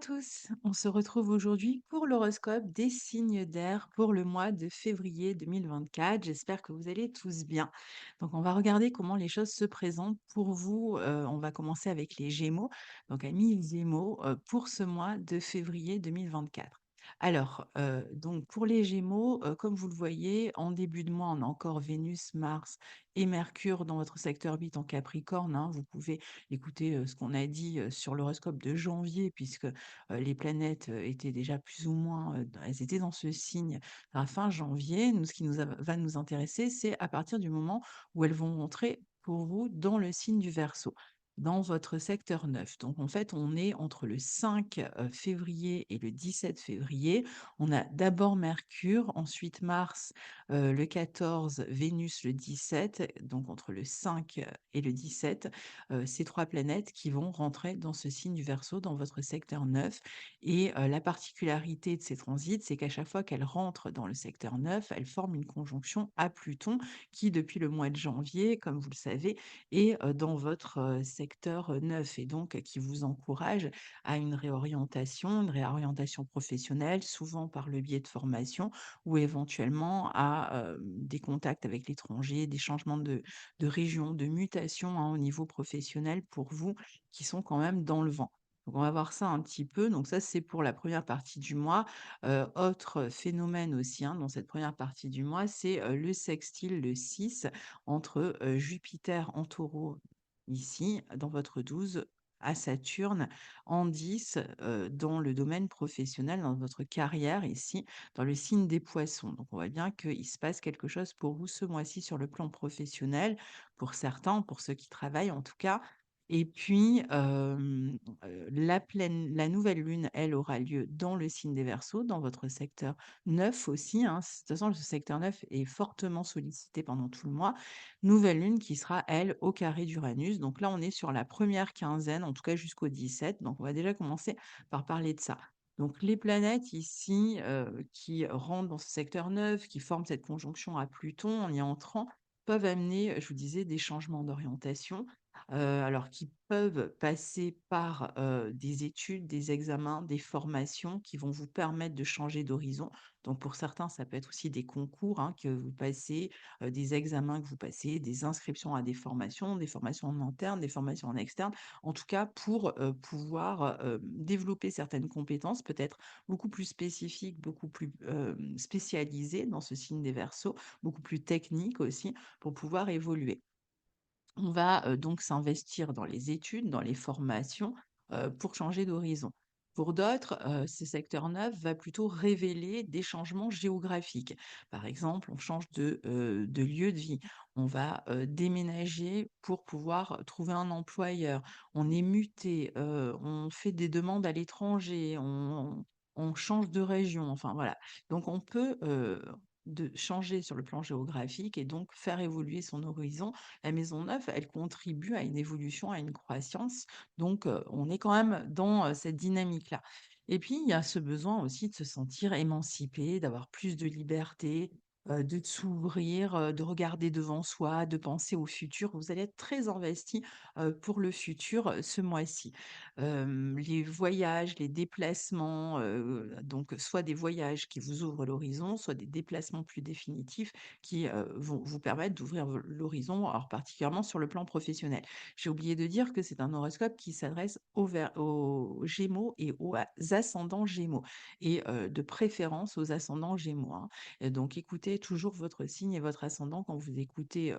tous, on se retrouve aujourd'hui pour l'horoscope des signes d'air pour le mois de février 2024. J'espère que vous allez tous bien. Donc on va regarder comment les choses se présentent pour vous. On va commencer avec les Gémeaux. Donc amis Gémeaux, pour ce mois de février 2024. Alors, donc pour les Gémeaux, comme vous le voyez, en début de mois, on a encore Vénus, Mars et Mercure dans votre secteur 8 en Capricorne, hein. Vous pouvez écoutez, ce qu'on a dit, sur l'horoscope de janvier puisque, les planètes, étaient déjà plus ou moins, elles étaient dans ce signe à fin janvier. Nous, ce qui nous va nous intéresser, c'est à partir du moment où elles vont rentrer pour vous dans le signe du Verseau, dans votre secteur 9. Donc en fait, on est entre le 5, février et le 17 février. On a d'abord Mercure, ensuite Mars, le 14, Vénus le 17, donc entre le 5, et le 17, ces 3 planètes qui vont rentrer dans ce signe du Verseau, dans votre secteur 9. Et la particularité de ces transits, c'est qu'à chaque fois qu'elles rentrent dans le secteur 9, elles forment une conjonction à Pluton qui, depuis le mois de janvier, comme vous le savez, est, dans votre, secteur, 9 et donc qui vous encourage à une réorientation professionnelle, souvent par le biais de formations ou éventuellement à, des contacts avec l'étranger, des changements de région, de mutation, hein, au niveau professionnel pour vous qui sont quand même dans le vent. Donc on va voir ça un petit peu. Donc ça, c'est pour la première partie du mois. Autre phénomène aussi, hein, dans cette première partie du mois, c'est le sextile, le 6, entre Jupiter en taureau, ici, dans votre 12, à Saturne en 10, dans le domaine professionnel, dans votre carrière, ici, dans le signe des poissons. Donc, on voit bien qu'il se passe quelque chose pour vous ce mois-ci sur le plan professionnel, pour certains, pour ceux qui travaillent en tout cas. Et puis, la nouvelle lune, elle, aura lieu dans le signe des Verseaux, dans votre secteur 9 aussi, hein. De toute façon, ce secteur 9 est fortement sollicité pendant tout le mois. Nouvelle lune qui sera, elle, au carré d'Uranus. Donc là, on est sur la première quinzaine, en tout cas jusqu'au 17. Donc, on va déjà commencer par parler de ça. Donc les planètes ici, qui rentrent dans ce secteur 9, qui forment cette conjonction à Pluton en y entrant, peuvent amener, je vous disais, des changements d'orientation, alors qui peuvent passer par, des études, des examens, des formations qui vont vous permettre de changer d'horizon. Donc pour certains, ça peut être aussi des concours, hein, que vous passez, des examens que vous passez, des inscriptions à des formations en interne, des formations en externe. En tout cas, pour, pouvoir, développer certaines compétences, peut-être beaucoup plus spécifiques, beaucoup plus, spécialisées dans ce signe des Verseaux, beaucoup plus techniques aussi, pour pouvoir évoluer. On va, donc s'investir dans les études, dans les formations, pour changer d'horizon. Pour d'autres, ce secteur 9 va plutôt révéler des changements géographiques. Par exemple, on change de lieu de vie. On va, déménager pour pouvoir trouver un employeur. On est muté, on fait des demandes à l'étranger, on change de région, enfin voilà. Donc on peut, de changer sur le plan géographique et donc faire évoluer son horizon. La maison neuve, elle contribue à une évolution, à une croissance. Donc, on est quand même dans, cette dynamique-là. Et puis, il y a ce besoin aussi de se sentir émancipé, d'avoir plus de liberté, de s'ouvrir, de regarder devant soi, de penser au futur. Vous allez être très investi, pour le futur, ce mois-ci. Les voyages, les déplacements, donc soit des voyages qui vous ouvrent l'horizon, soit des déplacements plus définitifs qui, vont vous permettre d'ouvrir l'horizon, alors particulièrement sur le plan professionnel. J'ai oublié de dire que c'est un horoscope qui s'adresse aux Gémeaux et aux ascendants Gémeaux et de préférence aux ascendants Gémeaux, hein. Donc écoutez toujours votre signe et votre ascendant quand vous écoutez,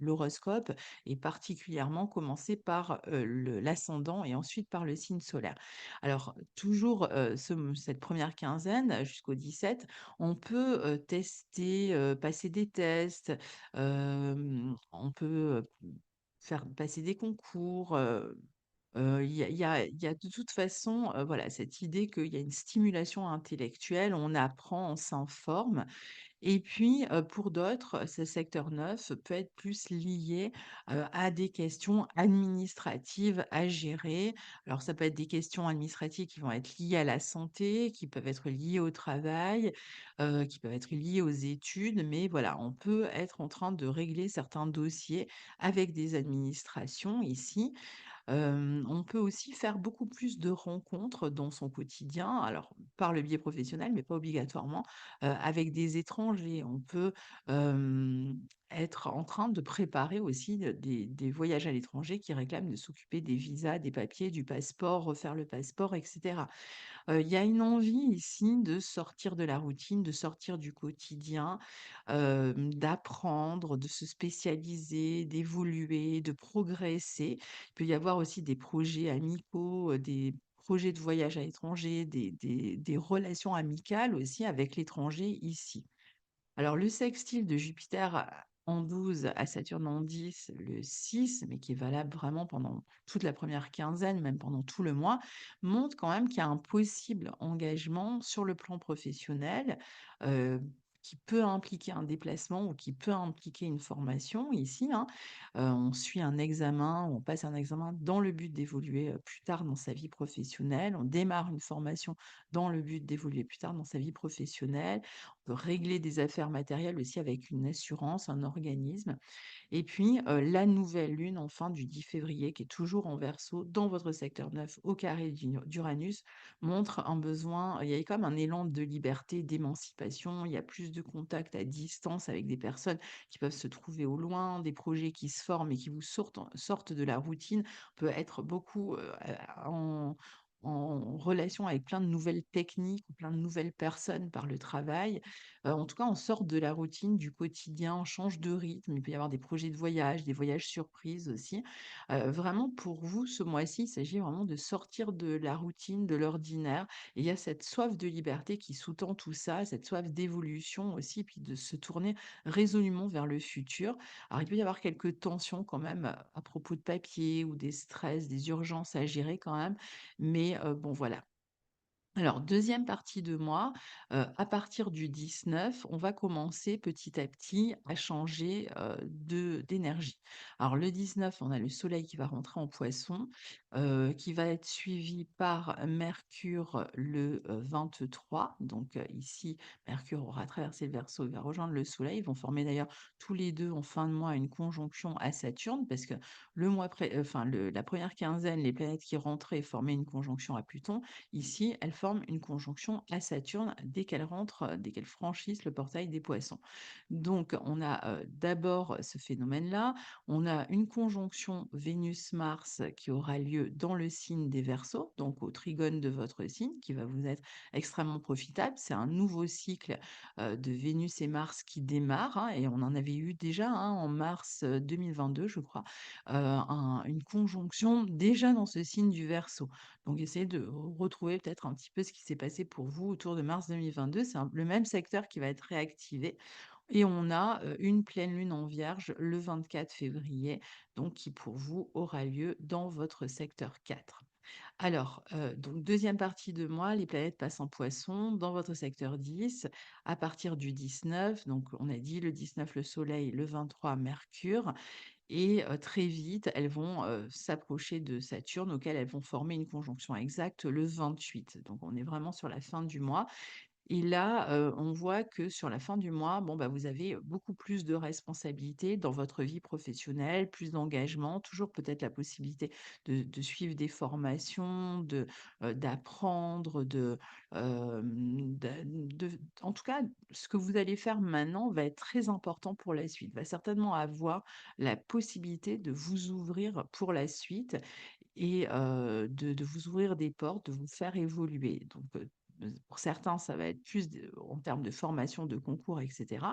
l'horoscope et particulièrement commencer par, l'ascendant et ensuite par le signe solaire. Alors toujours, cette première quinzaine jusqu'au 17, on peut, tester, passer des tests, on peut, faire passer des concours, il y a de toute façon, voilà, cette idée qu'il y a une stimulation intellectuelle, on apprend, on s'informe et puis, pour d'autres, ce secteur 9 peut être plus lié, à des questions administratives à gérer. Alors ça peut être des questions administratives qui vont être liées à la santé, qui peuvent être liées au travail, qui peuvent être liées aux études, mais voilà, on peut être en train de régler certains dossiers avec des administrations ici. On peut aussi faire beaucoup plus de rencontres dans son quotidien, alors par le biais professionnel, mais pas obligatoirement, avec des étrangers. On peut, hem, être en train de préparer aussi, des voyages à l'étranger qui réclament de s'occuper des visas, des papiers, du passeport, refaire le passeport et cetera. Il y a une envie ici de sortir de la routine, de sortir du quotidien, d'apprendre, de se spécialiser, d'évoluer, de progresser. Il peut y avoir aussi des projets amicaux, des projets de voyage à l'étranger, des relations amicales aussi avec l'étranger ici. Alors, le sextile de Jupiter en 12 à Saturne en 10, le 6, mais qui est valable vraiment pendant toute la première quinzaine, même pendant tout le mois, montre quand même qu'il y a un possible engagement sur le plan professionnel, euh, qui peut impliquer un déplacement ou qui peut impliquer une formation ici, hein. On suit un examen, on passe un examen dans le but d'évoluer plus tard dans sa vie professionnelle. On démarre une formation dans le but d'évoluer plus tard dans sa vie professionnelle. On peut régler des affaires matérielles aussi avec une assurance, un organisme. Et puis, la nouvelle lune, enfin, du 10 février, qui est toujours en Verseau, dans votre secteur 9, au carré d'Uranus, montre un besoin. Il y a comme un élan de liberté, d'émancipation. Il y a plus de contact à distance avec des personnes qui peuvent se trouver au loin, des projets qui se forment et qui vous sortent de la routine. On peut être beaucoup en relation avec plein de nouvelles techniques ou plein de nouvelles personnes par le travail. En tout cas, on sort de la routine, du quotidien, on change de rythme. Il peut y avoir des projets de voyage, des voyages surprises aussi. Vraiment, pour vous, ce mois-ci, il s'agit vraiment de sortir de la routine, de l'ordinaire. Et il y a cette soif de liberté qui sous-tend tout ça, cette soif d'évolution aussi, puis de se tourner résolument vers le futur. Alors, il peut y avoir quelques tensions quand même à propos de papier ou des stress, des urgences à gérer quand même. Mais bon, voilà. Alors, deuxième partie de mois, à partir du 19, on va commencer petit à petit à changer, d'énergie. Alors le 19, on a le soleil qui va rentrer en Poisson, qui va être suivi par Mercure le, 23. Donc, ici, Mercure aura traversé le Verseau, il va rejoindre le soleil. Ils vont former d'ailleurs tous les 2 en fin de mois une conjonction à Saturne parce que le mois enfin le la première quinzaine, les planètes qui rentraient formaient une conjonction à Pluton. Ici, elles forment une conjonction à Saturne dès qu'elles rentrent, dès qu'elles franchissent le portail des Poissons. Donc, on a d'abord ce phénomène-là. On a une conjonction Vénus-Mars qui aura lieu dans le signe des Verseaux, donc au trigone de votre signe, qui va vous être extrêmement profitable. C'est un nouveau cycle de Vénus et Mars qui démarre, hein, et on en avait eu déjà, hein, en mars 2022, je crois, une conjonction déjà dans ce signe du Verseau. Donc, essayez de retrouver peut-être un petit peu ce qui s'est passé pour vous autour de mars 2022. C'est le même secteur qui va être réactivé. Et on a une pleine lune en Vierge le 24 février, donc qui pour vous aura lieu dans votre secteur 4. Alors, donc deuxième partie de mois, les planètes passent en Poisson dans votre secteur 10 à partir du 19. Donc, on a dit le 19 le Soleil, le 23 Mercure. Et très vite, elles vont, s'approcher de Saturne, auquel elles vont former une conjonction exacte le 28. Donc on est vraiment sur la fin du mois. Et là, on voit que sur la fin du mois, bon, bah, vous avez beaucoup plus de responsabilités dans votre vie professionnelle, plus d'engagement, toujours peut-être la possibilité de suivre des formations, d'apprendre, en tout cas, ce que vous allez faire maintenant va être très important pour la suite, va certainement avoir la possibilité de vous ouvrir pour la suite et de vous ouvrir des portes, de vous faire évoluer. Donc, pour certains, ça va être plus en termes de formation, de concours, etc.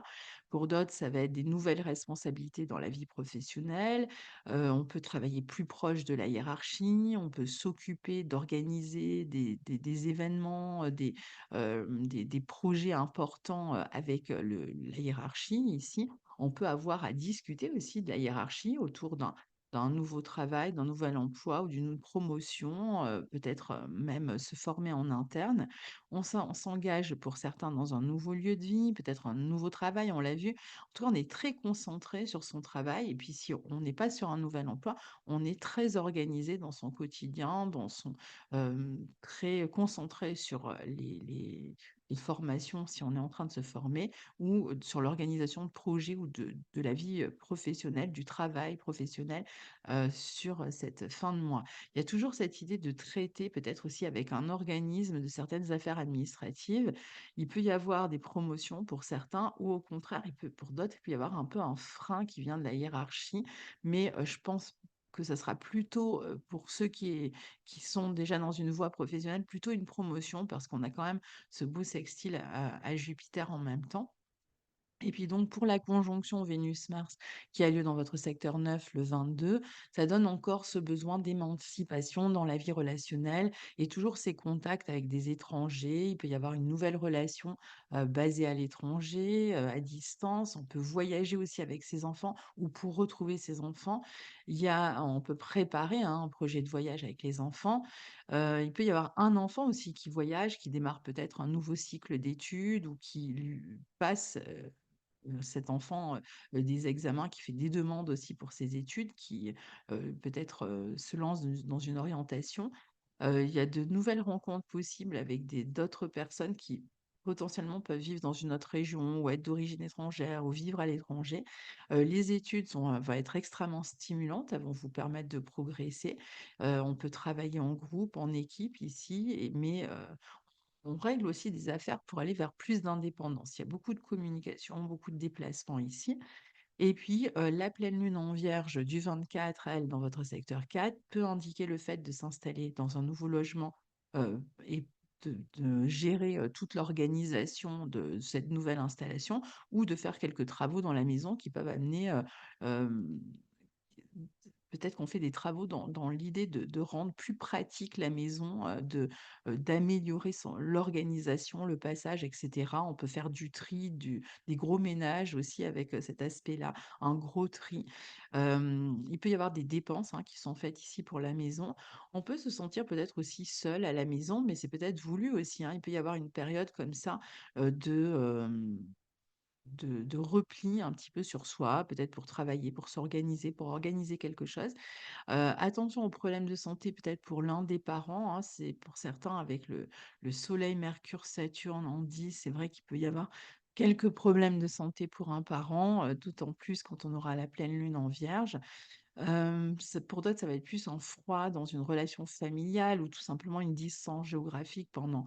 Pour d'autres, ça va être des nouvelles responsabilités dans la vie professionnelle. On peut travailler plus proche de la hiérarchie, on peut s'occuper d'organiser des événements, des projets importants avec la hiérarchie ici. On peut avoir à discuter aussi de la hiérarchie autour d'un nouveau travail, d'un nouvel emploi ou d'une promotion, peut-être même se former en interne. On s'engage pour certains dans un nouveau lieu de vie, peut-être un nouveau travail, on l'a vu. En tout cas, on est très concentré sur son travail et puis si on n'est pas sur un nouvel emploi, on est très organisé dans son quotidien, très concentré sur les formations si on est en train de se former ou sur l'organisation de projets ou de la vie, professionnelle, du travail professionnel, sur, cette fin de mois. Il y a toujours cette idée de traiter peut-être aussi avec un organisme de certaines affaires administratives. Il peut y avoir des promotions pour certains ou au contraire, pour d'autres, il peut y avoir un peu un frein qui vient de la hiérarchie. Mais, je pense que ça sera plutôt, pour ceux qui sont déjà dans une voie professionnelle, plutôt une promotion parce qu'on a quand même ce beau sextile à Jupiter en même temps. Et puis donc pour la conjonction Vénus-Mars qui a lieu dans votre secteur 9 le 22, ça donne encore ce besoin d'émancipation dans la vie relationnelle et toujours ces contacts avec des étrangers. Il peut y avoir une nouvelle relation basée à l'étranger, à distance. On peut voyager aussi avec ses enfants ou pour retrouver ses enfants. On peut préparer un projet de voyage avec les enfants. Il peut y avoir un enfant aussi qui voyage, qui démarre peut-être un nouveau cycle d'études ou qui passe cet enfant, des examens, qui fait des demandes aussi pour ses études, qui, peut-être, se lance dans une orientation. Il y a de nouvelles rencontres possibles avec des d'autres personnes qui, potentiellement, peuvent vivre dans une autre région ou être d'origine étrangère ou vivre à l'étranger. Les études vont être extrêmement stimulantes, elles vont vous permettre de progresser. On peut travailler en groupe, en équipe ici mais on règle aussi des affaires pour aller vers plus d'indépendance. Il y a beaucoup de communication, beaucoup de déplacements ici. Et puis, la pleine lune en Vierge du 24, elle, dans votre secteur 4, peut indiquer le fait de s'installer dans un nouveau logement, et de gérer, toute l'organisation de cette nouvelle installation ou de faire quelques travaux dans la maison qui peuvent amener, hem peut-être qu'on fait des travaux dans l'idée de rendre plus pratique la maison, d'améliorer l'organisation, le passage et cetera. On peut faire du tri, des gros ménages aussi avec, cet aspect-là, un gros tri. Il peut y avoir des dépenses, hein, qui sont faites ici pour la maison. On peut se sentir peut-être aussi seul à la maison, mais c'est peut-être voulu aussi, hein. Il peut y avoir une période comme ça, de repli un petit peu sur soi, peut-être pour travailler, pour s'organiser, pour organiser quelque chose. Attention aux problèmes de santé peut-être pour l'un des parents, hein, c'est pour certains avec le soleil, Mercure, Saturne en 10, c'est vrai qu'il peut y avoir quelques problèmes de santé pour un parent, d'autant plus quand on aura la pleine lune en Vierge. Ça pour d'autres, ça va être plus un froid dans une relation familiale ou tout simplement une distance géographique pendant,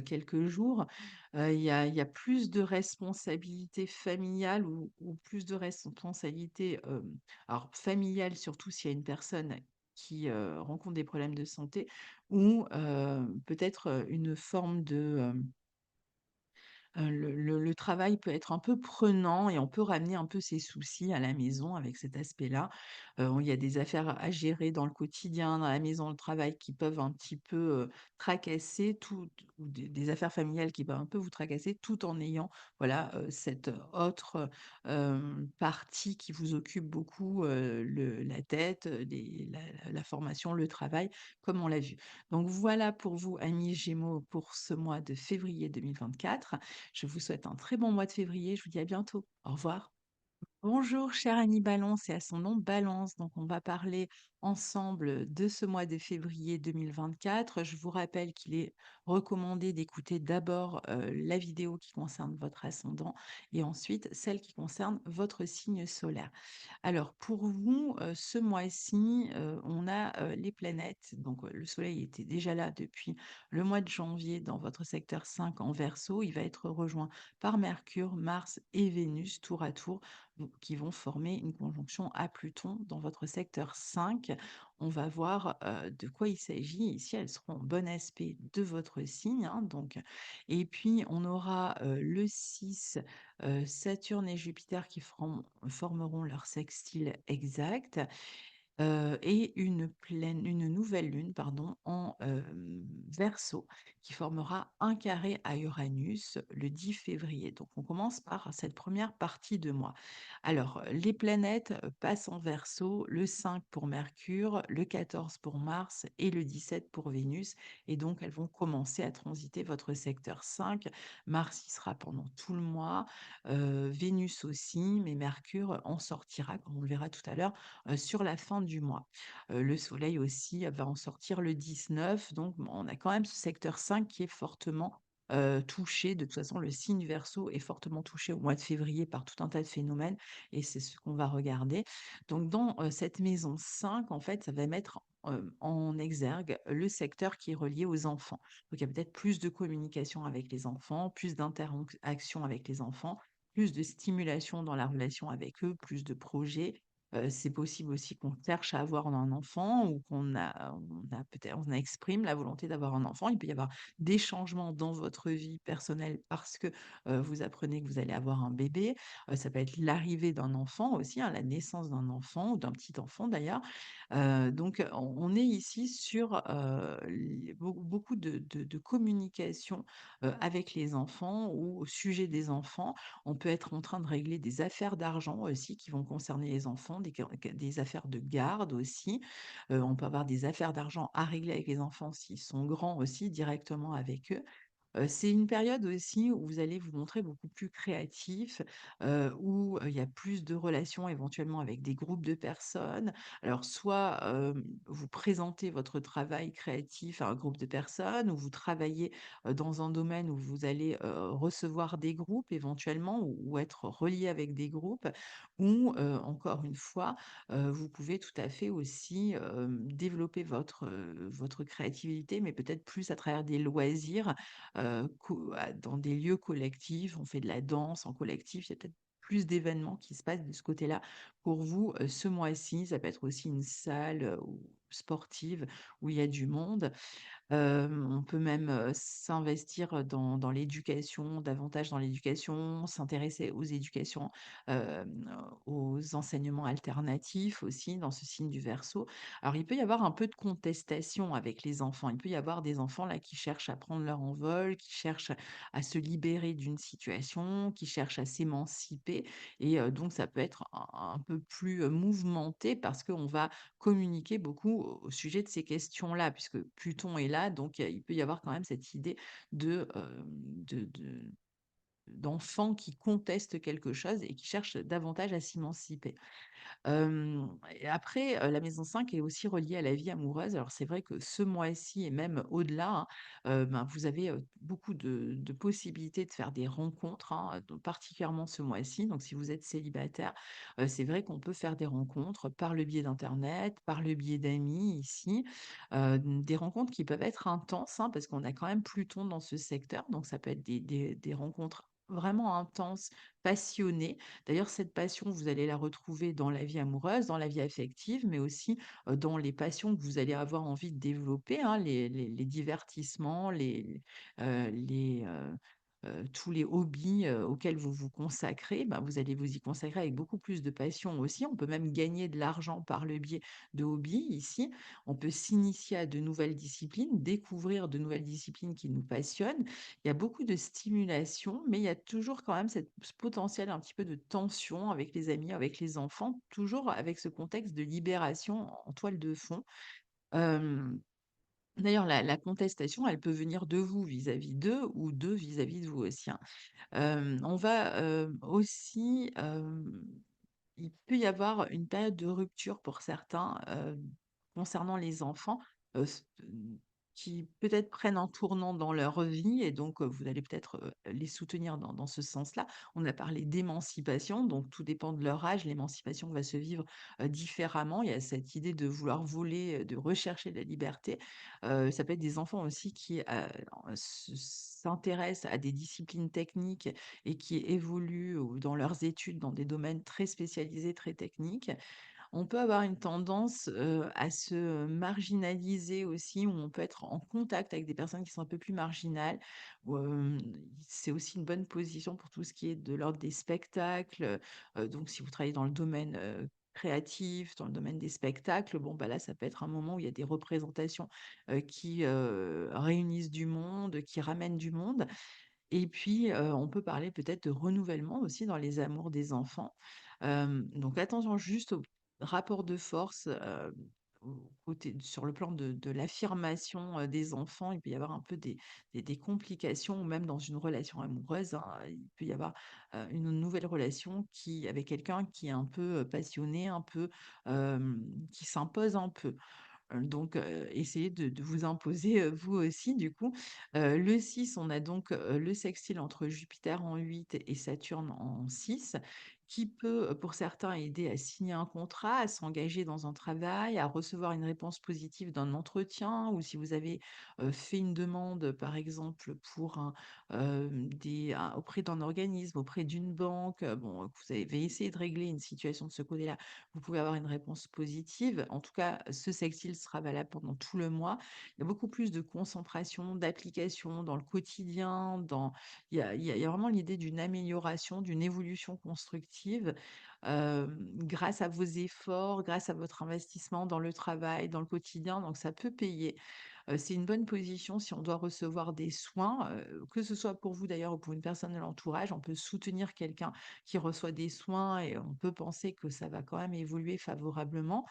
quelques jours. Il y a plus de responsabilités familiales ou plus de responsabilités, alors familiales surtout s'il y a une personne qui, rencontre des problèmes de santé ou, peut-être, une forme de, le travail peut être un peu prenant et on peut ramener un peu ses soucis à la maison avec cet aspect-là. Il y a des affaires à gérer dans le quotidien, dans la maison, le travail qui peuvent un petit peu, tracasser tout ou des affaires familiales qui peuvent un peu vous tracasser tout en ayant, voilà, cette autre, partie qui vous occupe beaucoup, la tête, la formation, le travail, comme on l'a vu. Donc voilà pour vous, amis Gémeaux, pour ce mois de février 2024. Je vous souhaite un très bon mois de février. Je vous dis à bientôt. Au revoir. Bonjour, cher Annie Balance, c'est à son nom Balance. Donc, on va parler ensemble de ce mois de février 2024. Je vous rappelle qu'il est recommandé d'écouter d'abord la vidéo qui concerne votre ascendant et ensuite celle qui concerne votre signe solaire. Alors, pour vous, ce mois-ci, on a les planètes. Donc, le Soleil était déjà là depuis le mois de janvier dans votre secteur 5 en Verseau. Il va être rejoint par Mercure, Mars et Vénus tour à tour, donc, qui vont former une conjonction à Pluton dans votre secteur 5. On va voir de quoi il s'agit. Ici, elles seront en bon aspect de votre signe, hein, donc. Et puis, on aura le 6 Saturne et Jupiter qui formeront leur sextile exact et une nouvelle lune, pardon, en Verseau, qui formera un carré à Uranus le 10 février. Donc, on commence par cette première partie de mois. Alors, les planètes passent en Verseau le 5 pour Mercure, le 14 pour Mars et le 17 pour Vénus. Et donc, elles vont commencer à transiter votre secteur 5. Mars y sera pendant tout le mois, Vénus aussi, mais Mercure en sortira, comme on le verra tout à l'heure, sur la fin du mois. Le soleil aussi va en sortir le 19, donc on a quand même ce secteur 5 qui est fortement touché. De toute façon, le signe Verseau est fortement touché au mois de février par tout un tas de phénomènes et c'est ce qu'on va regarder. Donc dans, cette maison 5, en fait, ça va mettre, en exergue le secteur qui est relié aux enfants. Donc il y a peut-être plus de communication avec les enfants, plus d'interaction avec les enfants, plus de stimulation dans la relation avec eux, plus de projets. C'est possible aussi qu'on cherche à avoir un enfant ou on exprime la volonté d'avoir un enfant. Il peut y avoir des changements dans votre vie personnelle parce que, vous apprenez que vous allez avoir un bébé. Ça peut être l'arrivée d'un enfant aussi, hein, la naissance d'un enfant ou d'un petit enfant d'ailleurs. Donc on est ici sur, les beaucoup de communication, avec les enfants ou au sujet des enfants. On peut être en train de régler des affaires d'argent aussi qui vont concerner les enfants, des affaires de garde aussi. On peut avoir des affaires d'argent à régler avec les enfants s'ils sont grands aussi, directement avec eux. C'est une période aussi où vous allez vous montrer beaucoup plus créatif, où, il y a plus de relations éventuellement avec des groupes de personnes. Alors soit, vous présentez votre travail créatif à un groupe de personnes ou vous travaillez, dans un domaine où vous allez, recevoir des groupes éventuellement ou être relié avec des groupes ou, encore une fois, vous pouvez tout à fait aussi, développer votre créativité, mais peut-être plus à travers des loisirs dans des lieux collectifs, on fait de la danse en collectif, il y a peut-être plus d'événements qui se passent de ce côté-là pour vous ce mois-ci. Ça peut être aussi une salle sportive où il y a du monde. On peut même, s'investir dans l'éducation, davantage dans l'éducation, s'intéresser aux éducations, aux enseignements alternatifs aussi dans ce signe du Verseau. Alors il peut y avoir un peu de contestation avec les enfants. Il peut y avoir des enfants là qui cherchent à prendre leur envol, qui cherchent à se libérer d'une situation, qui cherchent à s'émanciper et donc ça peut être un peu plus, mouvementé parce qu'on va communiquer beaucoup au sujet de ces questions-là, puisque Pluton est là, donc il peut y avoir quand même cette idée de d'enfants qui contestent quelque chose et qui cherchent davantage à s'émanciper. Et après, la maison 5 est aussi reliée à la vie amoureuse. Alors c'est vrai que ce mois-ci et même au-delà, hein, ben, vous avez, beaucoup de possibilités de faire des rencontres, hein, donc particulièrement ce mois-ci. Donc si vous êtes célibataire, c'est vrai qu'on peut faire des rencontres par le biais d'internet, par le biais d'amis ici, des rencontres qui peuvent être intenses, hein, parce qu'on a quand même Pluton dans ce secteur. Donc ça peut être des rencontres vraiment intenses, passionnées. D'ailleurs, cette passion, vous allez la retrouver dans la vie amoureuse, dans la vie affective, mais aussi, dans les passions que vous allez avoir envie de développer, hein, les divertissements, tous les hobbies, auxquels vous vous consacrez, ben, vous allez vous y consacrer avec beaucoup plus de passion aussi. On peut même gagner de l'argent par le biais de hobbies ici. On peut s'initier à de nouvelles disciplines, découvrir de nouvelles disciplines qui nous passionnent. Il y a beaucoup de stimulation, mais il y a toujours quand même ce potentiel un petit peu de tension avec les amis, avec les enfants, toujours avec ce contexte de libération en toile de fond. Hem, D'ailleurs, la contestation, elle peut venir de vous vis-à-vis d'eux ou d'eux vis-à-vis de vous aussi, hein. On va, aussi, il peut y avoir une période de rupture pour certains, concernant les enfants, qui peut-être prennent un tournant dans leur vie et donc vous allez peut-être, les soutenir dans ce sens-là. On a parlé d'émancipation, donc tout dépend de leur âge. L'émancipation va se vivre, différemment. Il y a cette idée de vouloir voler, de rechercher la liberté. Ça peut être des enfants aussi qui, s'intéressent à des disciplines techniques et qui évoluent ou dans leurs études dans des domaines très spécialisés, très techniques. On peut avoir une tendance, à se marginaliser aussi, où on peut être en contact avec des personnes qui sont un peu plus marginales, ou, c'est aussi une bonne position pour tout ce qui est de l'ordre des spectacles, donc si vous travaillez dans le domaine, créatif, dans le domaine des spectacles, bon, bah, là, ça peut être un moment où il y a des représentations, qui, réunissent du monde, qui ramènent du monde. Et puis, on peut parler peut-être de renouvellement aussi dans les amours des enfants. Donc attention juste au rapport de force, au côté sur le plan de l'affirmation, des enfants. Il peut y avoir un peu des complications ou même dans une relation amoureuse, hein, il peut y avoir, une nouvelle relation qui avec quelqu'un qui est un peu, passionné, un peu, qui s'impose un peu. Essayez de vous imposer, vous aussi du coup. Le 6, on a donc, le sextile entre Jupiter en 8 et Saturne en 6, qui peut, pour certains aider à signer un contrat, à s'engager dans un travail, à recevoir une réponse positive d'un entretien ou si vous avez, fait une demande, par exemple, pour auprès d'un organisme, auprès d'une banque, bon, vous avez essayé de régler une situation de ce côté-là, vous pouvez avoir une réponse positive. En tout cas, ce sextile sera valable pendant tout le mois. Il y a beaucoup plus de concentration, d'application dans le quotidien, il y a vraiment l'idée d'une amélioration, d'une évolution constructive, grâce à vos efforts, grâce à votre investissement dans le travail, dans le quotidien, donc ça peut payer. C'est une bonne position si on doit recevoir des soins, que ce soit pour vous d'ailleurs ou pour une personne de l'entourage. On peut soutenir quelqu'un qui reçoit des soins et on peut penser que ça va quand même évoluer favorablement.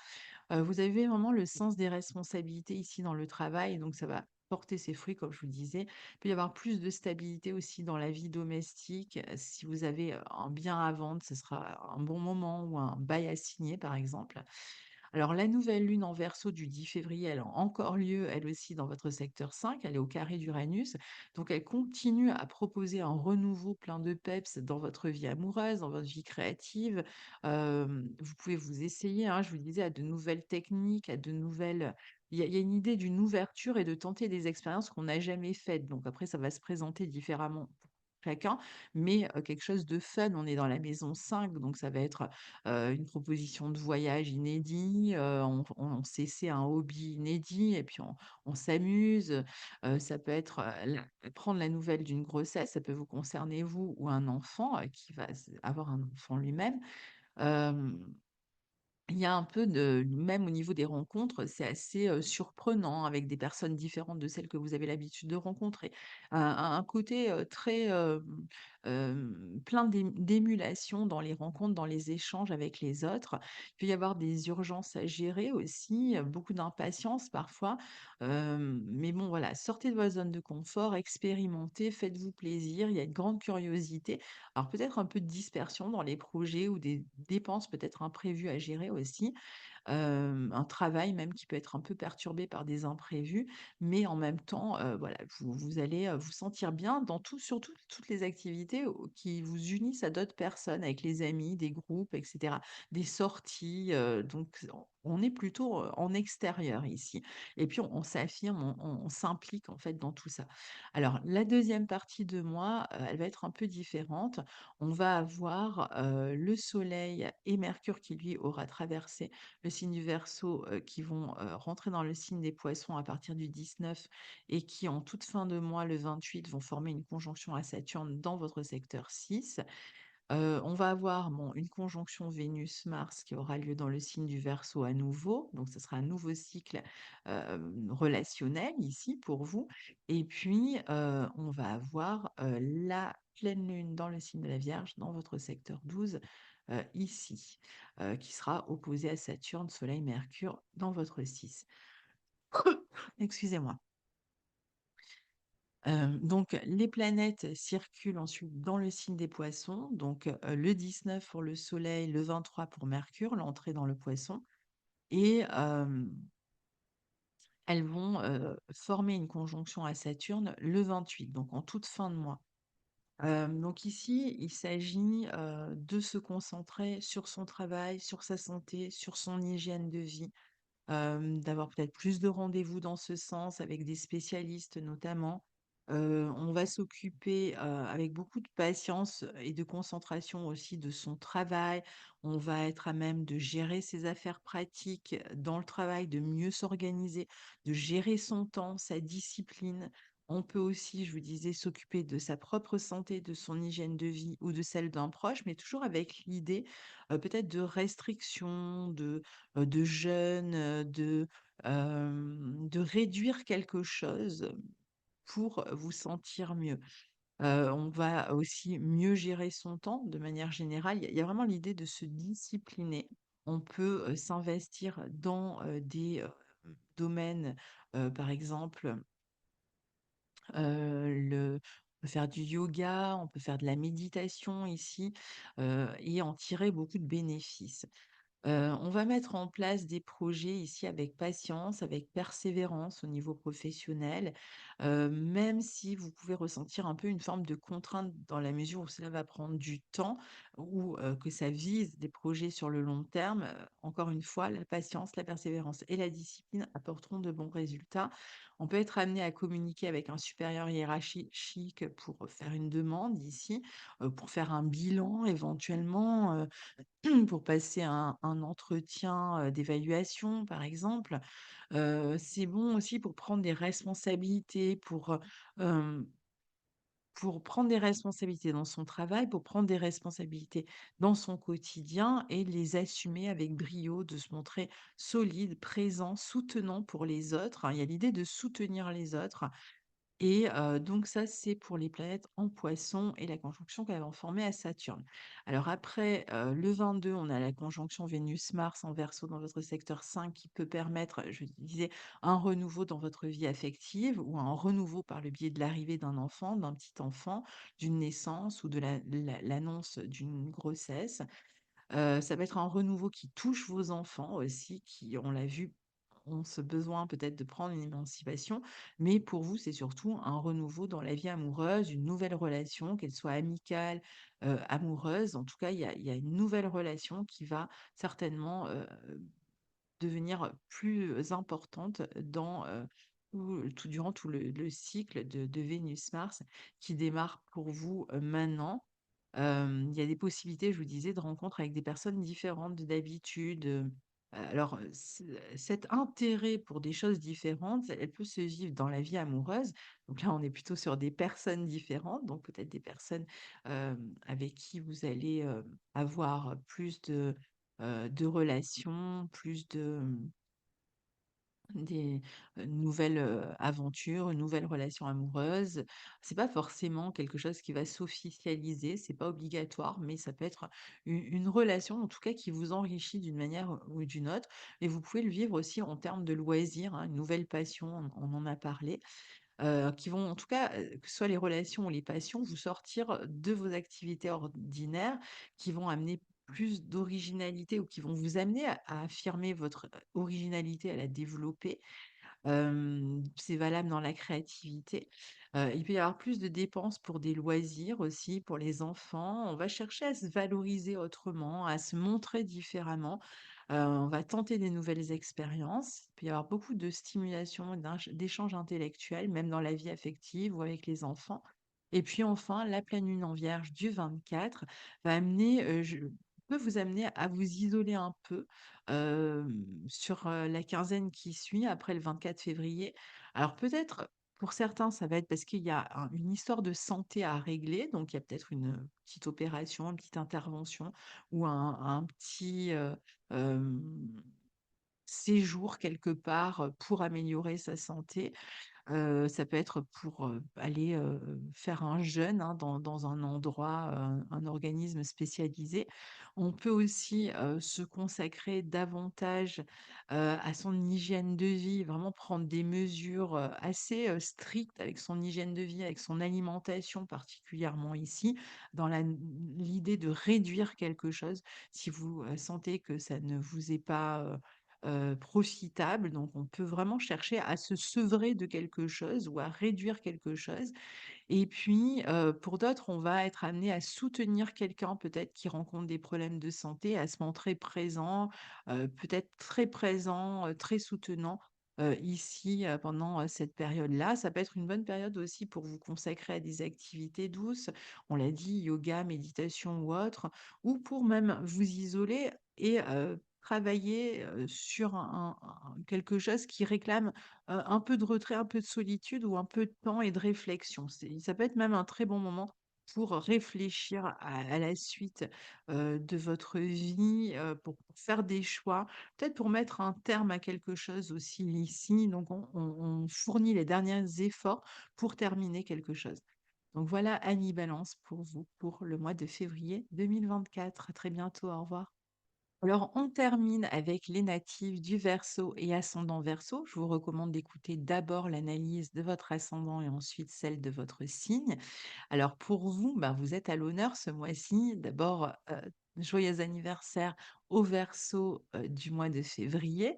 Vous avez vraiment le sens des responsabilités ici dans le travail, donc ça va porter ses fruits comme je vous le disais. Il peut y avoir plus de stabilité aussi dans la vie domestique. Si vous avez, un bien à vendre, ce sera un bon moment ou un bail à signer par exemple. Alors, la nouvelle lune en Verseau du 10 février, elle a encore lieu, elle aussi, dans votre secteur 5. Elle est au carré d'Uranus. Donc, elle continue à proposer un renouveau plein de peps dans votre vie amoureuse, dans votre vie créative. Vous pouvez vous essayer, hein, je vous disais, à de nouvelles techniques, à de nouvelles. Il y a une idée d'une ouverture et de tenter des expériences qu'on n'a jamais faites. Donc, après, ça va se présenter différemment pour chacun, mais quelque chose de fun. On est dans la maison 5, donc ça va être une proposition de voyage inédit, on s'essaie un hobby inédit et puis on s'amuse. Ça peut être, prendre la nouvelle d'une grossesse, ça peut vous concerner vous ou un enfant, qui va avoir un enfant lui-même. Hem Il y a un peu de même au niveau des rencontres, c'est assez, surprenant avec des personnes différentes de celles que vous avez l'habitude de rencontrer. Un côté, très, plein d'émulation dans les rencontres, dans les échanges avec les autres. Il peut y avoir des urgences à gérer aussi, beaucoup d'impatience parfois. Mais bon voilà, sortez de votre zone de confort, expérimentez, faites-vous plaisir. Il y a une grande curiosité. Alors peut-être un peu de dispersion dans les projets ou des dépenses peut-être imprévues à gérer aussi, un travail même qui peut être un peu perturbé par des imprévus, mais en même temps, voilà, vous allez, vous sentir bien dans tout surtout toutes les activités qui vous unissent à d'autres personnes, avec les amis, des groupes et cetera, des sorties, donc on est plutôt, en extérieur ici et puis on s'affirme, on s'implique en fait dans tout ça. Alors la deuxième partie de mois, elle va être un peu différente. On va avoir, le soleil et Mercure qui lui aura traversé le signe du Verseau, qui vont, rentrer dans le signe des Poissons à partir du 19 et qui, en toute fin de mois, le 28, vont former une conjonction à Saturne dans votre secteur 6. On va avoir, bon, une conjonction Vénus-Mars qui aura lieu dans le signe du Verseau à nouveau, donc ce sera un nouveau cycle, relationnel ici pour vous et puis, on va avoir, la pleine lune dans le signe de la Vierge, dans votre secteur 12, ici, qui sera opposée à Saturne, Soleil, Mercure dans votre 6. Excusez-moi. Donc les planètes circulent ensuite dans le signe des Poissons, donc le 19 pour le Soleil, le 23 pour Mercure, l'entrée dans le Poisson et elles vont, former une conjonction à Saturne le 28, donc en toute fin de mois. Donc ici, il s'agit, de se concentrer sur son travail, sur sa santé, sur son hygiène de vie, d'avoir peut-être plus de rendez-vous dans ce sens avec des spécialistes notamment. On va s'occuper, avec beaucoup de patience et de concentration aussi de son travail. On va être à même de gérer ses affaires pratiques dans le travail, de mieux s'organiser, de gérer son temps, sa discipline. On peut aussi, je vous disais, s'occuper de sa propre santé, de son hygiène de vie ou de celle d'un proche, mais toujours avec l'idée, peut-être de restriction, de jeûne, de réduire quelque chose pour vous sentir mieux. On va aussi mieux gérer son temps de manière générale. Il y a vraiment l'idée de se discipliner. On peut, s'investir dans, des, domaines, par exemple, on peut faire du yoga, on peut faire de la méditation ici, et en tirer beaucoup de bénéfices. On va mettre en place des projets ici avec patience, avec persévérance au niveau professionnel, même si vous pouvez ressentir un peu une forme de contrainte dans la mesure où cela va prendre du temps ou que ça vise des projets sur le long terme. Encore une fois, la patience, la persévérance et la discipline apporteront de bons résultats. On peut être amené à communiquer avec un supérieur hiérarchique pour faire une demande ici, pour faire un bilan éventuellement, pour passer un entretien, d'évaluation, par exemple. C'est bon aussi pour prendre des responsabilités, pour prendre des responsabilités dans son travail, pour prendre des responsabilités dans son quotidien et les assumer avec brio, de se montrer solide, présent, soutenant pour les autres, hein. Il y a l'idée de soutenir les autres et donc ça, c'est pour les planètes en Poisson et la conjonction qu'elles vont former à Saturne. Alors après, le 22, on a la conjonction Vénus-Mars en Verseau dans votre secteur 5 qui peut permettre, je disais, un renouveau dans votre vie affective ou un renouveau par le biais de l'arrivée d'un enfant, d'un petit enfant, d'une naissance ou de l'annonce d'une grossesse. Ça peut être un renouveau qui touche vos enfants aussi, qui, on l'a vu, ont ce besoin peut-être de prendre une émancipation, mais pour vous, c'est surtout un renouveau dans la vie amoureuse, une nouvelle relation, qu'elle soit amicale, amoureuse. En tout cas, il y a une nouvelle relation qui va certainement, devenir plus importante dans, durant tout le cycle de Vénus-Mars qui démarre pour vous, maintenant. Il y a des possibilités, je vous disais, de rencontres avec des personnes différentes de d'habitude, alors, cet intérêt pour des choses différentes, elle peut se vivre dans la vie amoureuse. Donc là, on est plutôt sur des personnes différentes, donc peut-être des personnes, avec qui vous allez, avoir plus de relations, plus de, des, nouvelles, aventures, une nouvelle relation amoureuse. C'est pas forcément quelque chose qui va s'officialiser, c'est pas obligatoire, mais ça peut être une relation, en tout cas, qui vous enrichit d'une manière ou d'une autre et vous pouvez le vivre aussi en termes de loisirs, hein, une nouvelle passion, on en a parlé, qui vont en tout cas, que ce soit les relations ou les passions, vous sortir de vos activités ordinaires, qui vont amener plus d'originalité ou qui vont vous amener à affirmer votre, originalité, à la développer. C'est valable dans la créativité. Il peut y avoir plus de dépenses pour des loisirs aussi, pour les enfants. On va chercher à se valoriser autrement, à se montrer différemment. On va tenter des nouvelles expériences. Il peut y avoir beaucoup de stimulation, d'échanges intellectuels, même dans la vie affective ou avec les enfants. Et puis enfin, la pleine lune en Vierge du 24 va amener, peut vous amener à vous isoler un peu, sur, la quinzaine qui suit, après le 24 février. Alors peut-être, pour certains, ça va être parce qu'il y a une histoire de santé à régler, donc il y a peut-être une petite opération, une petite intervention ou un petit, hem, séjour quelque part, pour améliorer sa santé. Ça peut être pour, aller, faire un jeûne, hein, dans un endroit, un organisme spécialisé. On peut aussi, se consacrer davantage, à son hygiène de vie, vraiment prendre des mesures, assez, strictes avec son hygiène de vie, avec son alimentation particulièrement ici, dans l'idée de réduire quelque chose si vous, sentez que ça ne vous est pas, profitable. Donc on peut vraiment chercher à se sevrer de quelque chose ou à réduire quelque chose et puis, pour d'autres, on va être amené à soutenir quelqu'un peut-être qui rencontre des problèmes de santé, à se montrer présent, peut-être très présent, très soutenant, ici, pendant, cette période-là. Ça peut être une bonne période aussi pour vous consacrer à des activités douces. On l'a dit, yoga, méditation ou autre, ou pour même vous isoler et travailler, sur quelque chose qui réclame un peu de retrait, un peu de solitude ou un peu de temps et de réflexion. Ça peut être même un très bon moment pour réfléchir à la suite, de votre vie, pour faire des choix, peut-être pour mettre un terme à quelque chose aussi ici. Donc on fournit les derniers efforts pour terminer quelque chose. Donc voilà Annie Balance pour vous, pour le mois de février 2024. À très bientôt, au revoir. Alors, on termine avec les natifs du Verseau et ascendant Verseau. Je vous recommande d'écouter d'abord l'analyse de votre ascendant et ensuite celle de votre signe. Alors pour vous, bah, vous êtes à l'honneur ce mois-ci. D'abord, joyeux anniversaire au Verseau, du mois de février.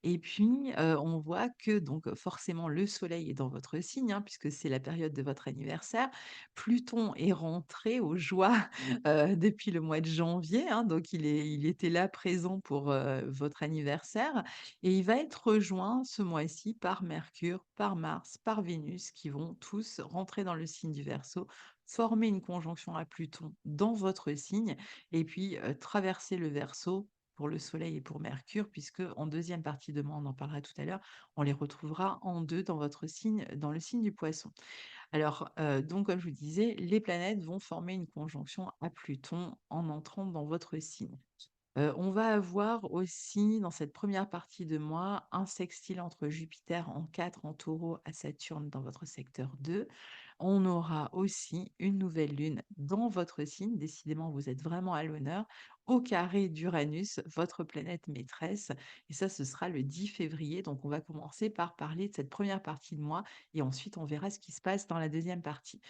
Et puis, on voit que donc, forcément le soleil est dans votre signe, hein, puisque c'est la période de votre anniversaire. Pluton est rentré aux joies, depuis le mois de janvier, hein, donc il était là présent pour, votre anniversaire et il va être rejoint ce mois-ci par Mercure, par Mars, par Vénus qui vont tous rentrer dans le signe du Verseau, former une conjonction à Pluton dans votre signe et puis, traverser le Verseau pour le Soleil et pour Mercure, puisque en deuxième partie de mois, on en parlera tout à l'heure, on les retrouvera en 2 dans votre signe, dans le signe du Poisson. Alors, donc comme je vous disais, les planètes vont former une conjonction à Pluton en entrant dans votre signe. On va avoir aussi dans cette première partie de mois, un sextile entre Jupiter en 4 en Taureau à Saturne dans votre secteur 2. On aura aussi une nouvelle lune dans votre signe, décidément vous êtes vraiment à l'honneur, au carré d'Uranus, votre planète maîtresse et ça ce sera le 10 février. Donc on va commencer par parler de cette première partie de mois et ensuite on verra ce qui se passe dans la deuxième partie.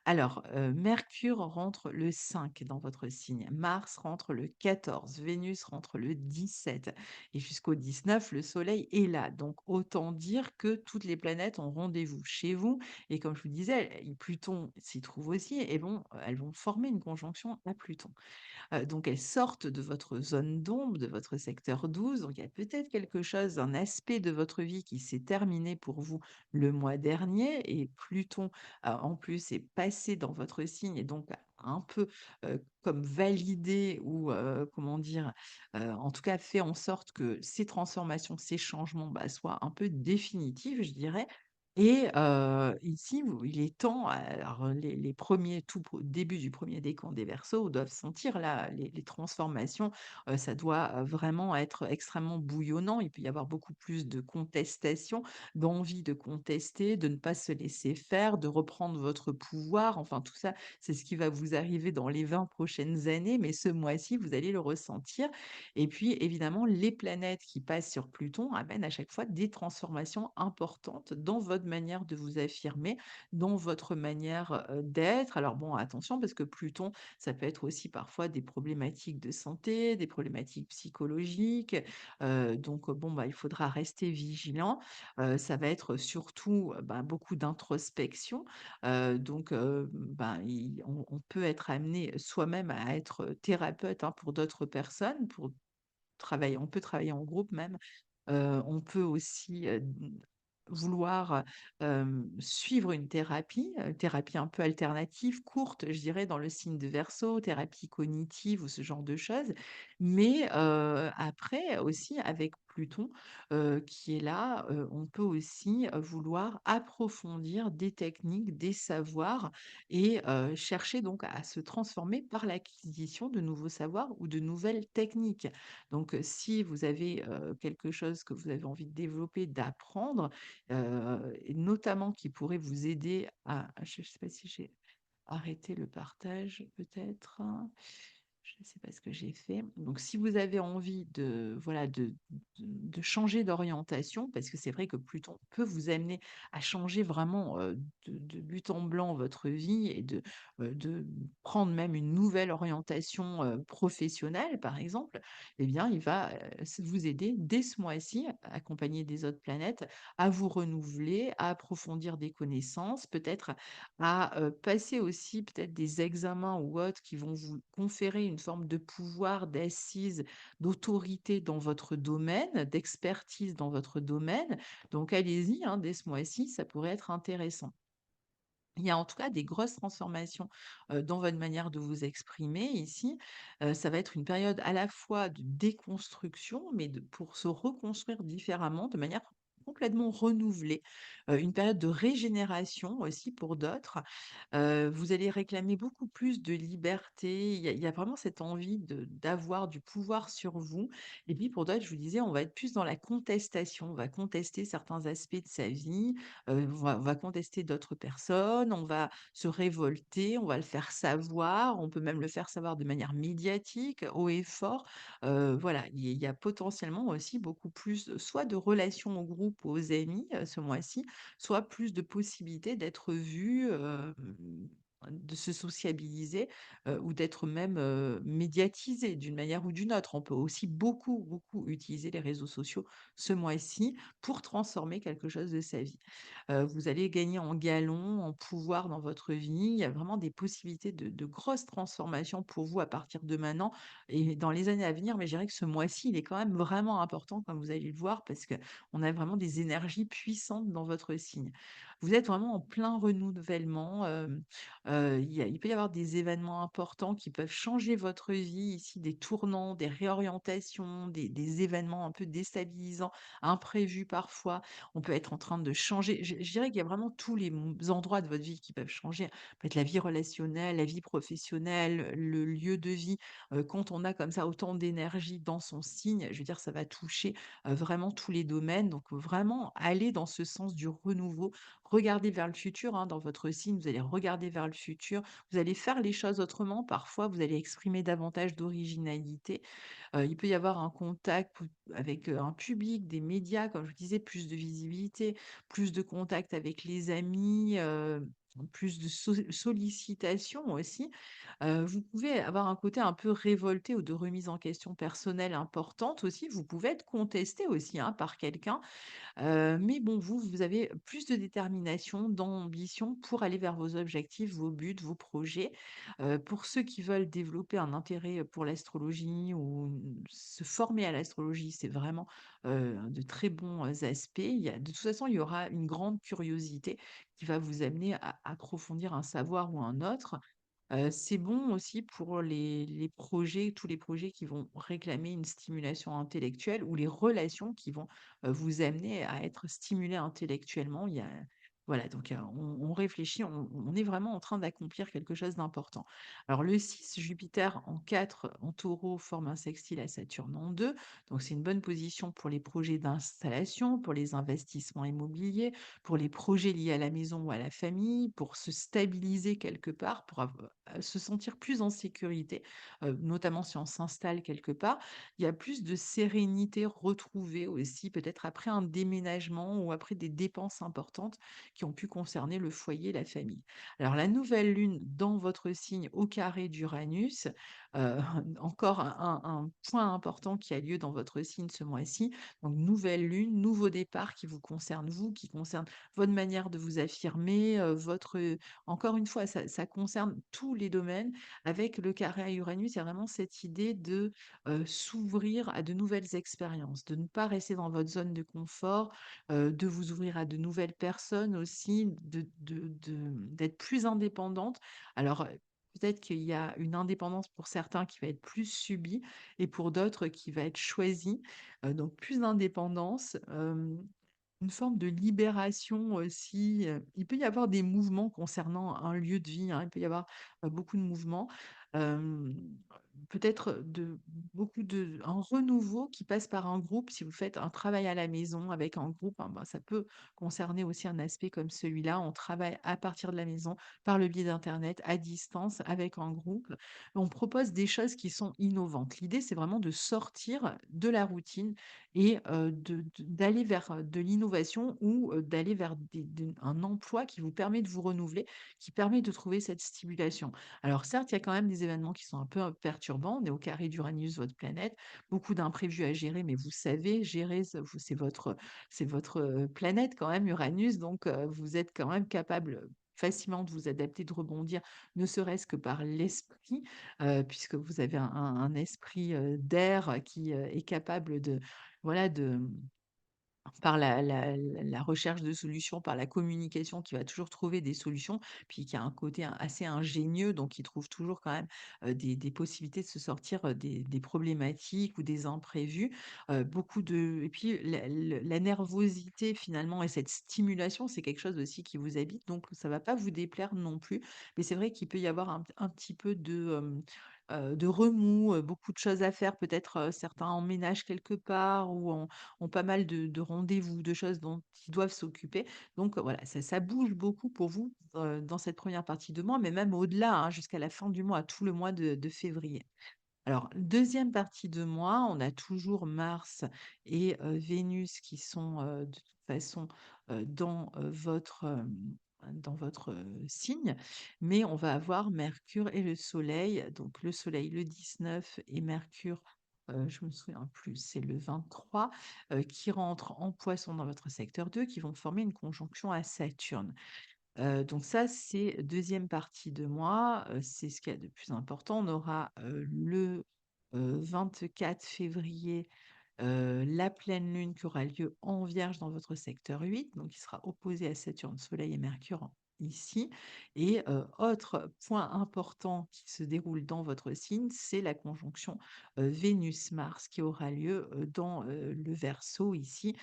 Alors, Mercure rentre le 5 dans votre signe, Mars rentre le 14, Vénus rentre le 17 et jusqu'au 19, le Soleil est là. Donc autant dire que toutes les planètes ont rendez-vous chez vous et comme je vous disais, Pluton s'y trouve aussi et elles vont former une conjonction à Pluton. Donc elles sortent de votre zone d'ombre, de votre secteur 12. Donc il y a peut-être quelque chose, un aspect de votre vie qui s'est terminé pour vous le mois dernier et Pluton, en plus est passé dans votre signe et donc a un peu, comme validé ou, comment dire? En tout cas fait en sorte que ces transformations, ces changements, bah, soient un peu définitifs, je dirais et ici, vous il est temps, alors les 1 tout début du premier décan des Verseaux doivent sentir là les transformations, ça doit, vraiment être extrêmement bouillonnant. Il peut y avoir beaucoup plus de contestation, d'envie de contester, de ne pas se laisser faire, de reprendre votre pouvoir. Enfin tout ça, c'est ce qui va vous arriver dans les 20 prochaines années, mais ce mois-ci, vous allez le ressentir et puis évidemment, les planètes qui passent sur Pluton amènent à chaque fois des transformations importantes dans votre manière de vous affirmer, dans votre manière, d'être. Alors bon, attention parce que Pluton, ça peut être aussi parfois des problématiques de santé, des problématiques psychologiques, donc bon, bah, il faudra rester vigilant. Ça va être surtout, bah, beaucoup d'introspection, donc ben, on peut être amené soi-même à être thérapeute, hein, pour d'autres personnes, pour on peut travailler en groupe même. On peut aussi, vouloir, suivre une thérapie un peu alternative, courte, je dirais, dans le signe de Verseau, thérapie cognitive ou ce genre de choses. Mais, après aussi avec Pluton, qui est là, on peut aussi, vouloir approfondir des techniques, des savoirs et chercher donc à se transformer par l'acquisition de nouveaux savoirs ou de nouvelles techniques. Donc, si vous avez, quelque chose que vous avez envie de développer, d'apprendre, et notamment qui pourrait vous aider à je ne sais pas si j'ai arrêté le partage peut-être? Je ne sais pas ce que j'ai fait. Donc si vous avez envie de voilà, de changer d'orientation, parce que c'est vrai que Pluton peut vous amener à changer vraiment, de but en blanc votre vie et de prendre même une nouvelle orientation, professionnelle, par exemple, eh bien, il va, vous aider dès ce mois-ci, accompagné des autres planètes, à vous renouveler, à approfondir des connaissances, peut-être à, passer aussi peut-être des examens ou autres qui vont vous conférer une forme de pouvoir, d'assise, d'autorité dans votre domaine, d'expertise dans votre domaine. Donc allez-y, hein, dès ce mois-ci, ça pourrait être intéressant. Il y a en tout cas des grosses transformations, dans votre manière de vous exprimer ici. Ça va être une période à la fois de déconstruction, mais pour se reconstruire différemment, de manière complètement renouvelée. Une période de régénération aussi pour d'autres. Vous allez réclamer beaucoup plus de liberté. Il y a vraiment cette envie d'avoir du pouvoir sur vous et puis pour d'autres, je vous disais, on va être plus dans la contestation. On va contester certains aspects de sa vie, on va contester d'autres personnes, on va se révolter, on va le faire savoir, on peut même le faire savoir de manière médiatique, haut et fort. Voilà, il y a potentiellement aussi beaucoup plus, soit de relations au groupe, aux amis, ce mois-ci, soit plus de possibilités d'être vu, de se sociabiliser, ou d'être même, médiatisé d'une manière ou d'une autre. On peut aussi beaucoup, beaucoup utiliser les réseaux sociaux ce mois-ci pour transformer quelque chose de sa vie. Vous allez gagner en galon, en pouvoir dans votre vie. Il y a vraiment des possibilités de grosses transformations pour vous à partir de maintenant et dans les années à venir. Mais je dirais que ce mois-ci, il est quand même vraiment important, comme vous allez le voir, parce qu'on a vraiment des énergies puissantes dans votre signe. Vous êtes vraiment en plein renouvellement. Il peut y avoir des événements importants qui peuvent changer votre vie ici, des tournants, des réorientations, des événements un peu déstabilisants, imprévus parfois. On peut être en train de changer. Je dirais qu'il y a vraiment tous les endroits de votre vie qui peuvent changer. Peut-être la vie relationnelle, la vie professionnelle, le lieu de vie. Quand on a comme ça autant d'énergie dans son signe, je veux dire, ça va toucher vraiment tous les domaines. Donc, vraiment aller dans ce sens du renouveau. Regardez vers le futur, hein, dans votre signe, vous allez regarder vers le futur. Vous allez faire les choses autrement. Parfois, vous allez exprimer davantage d'originalité. Il peut y avoir un contact avec, un public, des médias, comme je vous disais, plus de visibilité, plus de contact avec les amis, plus de sollicitations aussi. Vous pouvez avoir un côté un peu révolté ou de remise en question personnelle importante aussi. Vous pouvez être contesté aussi, hein, par quelqu'un. Mais bon, vous avez plus de détermination, d'ambition pour aller vers vos objectifs, vos buts, vos projets. Pour ceux qui veulent développer un intérêt pour l'astrologie ou se former à l'astrologie, c'est vraiment, de très bons, aspects. De toute façon, il y aura une grande curiosité qui va vous amener à approfondir un savoir ou un autre. C'est bon aussi pour les projets, tous les projets qui vont réclamer une stimulation intellectuelle ou les relations qui vont, vous amener à être stimulé intellectuellement. Voilà, donc on réfléchit, on est vraiment en train d'accomplir quelque chose d'important. Alors le 6 Jupiter en 4 en Taureau forme un sextile à Saturne en 2, donc c'est une bonne position pour les projets d'installation, pour les investissements immobiliers, pour les projets liés à la maison ou à la famille, pour se stabiliser quelque part, pour se sentir plus en sécurité, notamment si on s'installe quelque part. Il y a plus de sérénité retrouvée aussi, peut-être après un déménagement ou après des dépenses importantes qui ont pu concerner le foyer, la famille. Alors la nouvelle lune dans votre signe au carré d'Uranus, heu, encore un point important qui a lieu dans votre signe ce mois-ci. Donc nouvelle lune, nouveau départ qui vous concerne vous, qui concerne votre manière de vous affirmer, encore une fois, ça concerne tous les domaines. Avec le carré à Uranus, il y a vraiment cette idée de, s'ouvrir à de nouvelles expériences, de ne pas rester dans votre zone de confort, de vous ouvrir à de nouvelles personnes aussi, d'être plus indépendante. Alors, peut-être qu'il y a une indépendance pour certains qui va être plus subie et pour d'autres qui va être choisie, donc plus d'indépendance, une forme de libération aussi, il peut y avoir des mouvements concernant un lieu de vie, hein, il peut y avoir, beaucoup de mouvements, hem, peut-être un renouveau qui passe par un groupe. Si vous faites un travail à la maison avec un groupe, hein, bah, ça peut concerner aussi un aspect comme celui-là. On travaille à partir de la maison, par le biais d'internet, à distance, avec un groupe. On propose des choses qui sont innovantes. L'idée, c'est vraiment de sortir de la routine et d'aller vers, de l'innovation ou, d'aller vers un emploi qui vous permet de vous renouveler, qui permet de trouver cette stimulation. Alors certes, il y a quand même des événements qui sont un peu, perturbants. On est au carré d'Uranus, votre planète, beaucoup d'imprévus à gérer, mais vous savez gérer, c'est votre, planète quand même, Uranus, donc vous êtes quand même capable, facilement de vous adapter, de rebondir, ne serait-ce que par l'esprit, puisque vous avez un esprit, d'air qui, est capable de voilà, par la recherche de solutions, par la communication, qui va toujours trouver des solutions, puis qui a un côté assez ingénieux, donc qui trouve toujours quand même, des possibilités de se sortir, des problématiques ou des imprévus. Beaucoup de et puis la nervosité finalement et cette stimulation, c'est quelque chose aussi qui vous habite, donc ça va pas vous déplaire non plus. Mais c'est vrai qu'il peut y avoir un petit peu de remous, beaucoup de choses à faire, peut-être, certains emménagent quelque part ou ont pas mal de rendez-vous, de choses dont ils doivent s'occuper. Donc, voilà, ça bouge beaucoup pour vous, dans cette première partie de mois, mais même au-delà, hein, jusqu'à la fin du mois, tout le mois de février. Alors, deuxième partie de mois, on a toujours Mars et Vénus qui sont, de toute façon, dans, votre, dans votre, signe, mais on va avoir Mercure et le Soleil. Donc le Soleil le 19 et Mercure, je me souviens plus, c'est le 23, qui rentrent en Poisson dans votre secteur 2, qui vont former une conjonction à Saturne. Donc ça, c'est deuxième partie de mois, c'est ce qu'il y a de plus important. On aura, le, 24 février, la pleine lune qui aura lieu en Vierge dans votre secteur 8, donc qui sera opposé à Saturne, Soleil et Mercure ici. Et autre point important qui se déroule dans votre signe, c'est la conjonction Vénus-Mars qui aura lieu dans le Verseau ici,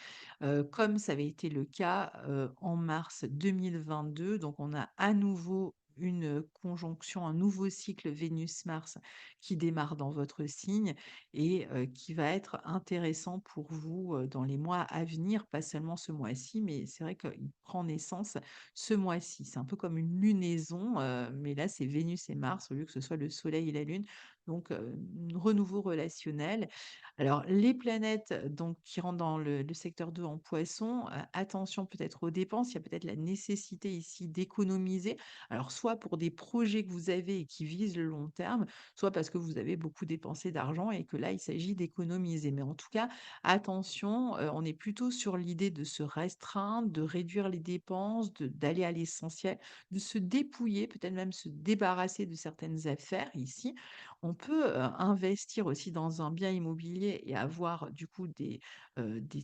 comme ça avait été le cas en mars 2022. Donc on a à nouveau une conjonction, un nouveau cycle Vénus-Mars qui démarre dans votre signe et qui va être intéressant pour vous, dans les mois à venir, pas seulement ce mois-ci, mais c'est vrai qu'il prend naissance ce mois-ci. C'est un peu comme une lunaison, mais là, c'est Vénus et Mars au lieu que ce soit le Soleil et la Lune, donc un renouveau relationnel. Alors les planètes, donc qui rentrent dans le secteur 2 en Poisson, attention peut-être aux dépenses. Il y a peut-être la nécessité ici d'économiser, alors soit pour des projets que vous avez et qui visent le long terme, soit parce que vous avez beaucoup dépensé d'argent et que là, il s'agit d'économiser. Mais en tout cas, attention, on est plutôt sur l'idée de se restreindre, de réduire les dépenses, d'aller à l'essentiel, de se dépouiller, peut-être même se débarrasser de certaines affaires ici. On peut investir aussi dans un bien immobilier et avoir du coup des